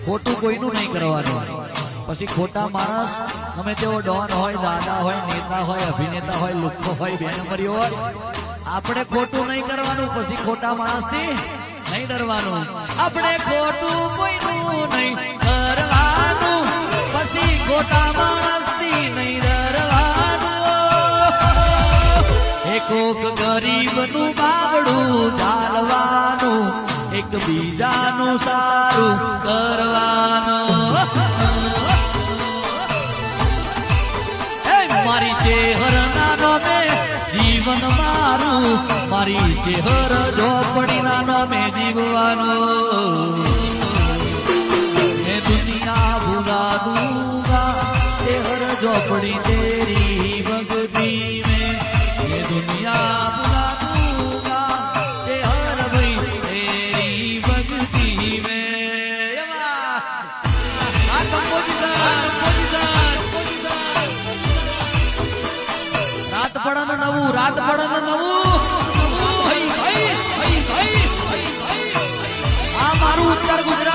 ખોટું કોઈનું નહીં કરવાનું. પછી ખોટા માણસ ગમે તેવો ડોન હોય, દાદા હોય, નેતા હોય, અભિનેતા હોય, લુખ્ખો હોય, બેનમરી હોય, આપણે ખોટું નહીં કરવાનું. પછી ખોટા માણસથી નહીં ડરવાનું. આપણે ખોટું કોઈનું નહીં કરવાનું. પછી ખોટા માણસથી નહીં ડરવાનું. કોક ગરીબનું બાબડું ચાલવાનું, એક બીજાનું સારું કરવાનું. મારી ચેહરના નામે જીવન મારું, મારી ચેહર ઝોપડીના નામે જીવવાનું. मैं दुनिया भुला दूंगा चेहर झोपड़ी तेरी भक्ति में. ये दुनिया भुला दूंगा चेहर भाई तेरी भक्ति में. रात पड़न नवू, रात पड़न नवू. આ મારું ઉત્તર ગુજરાત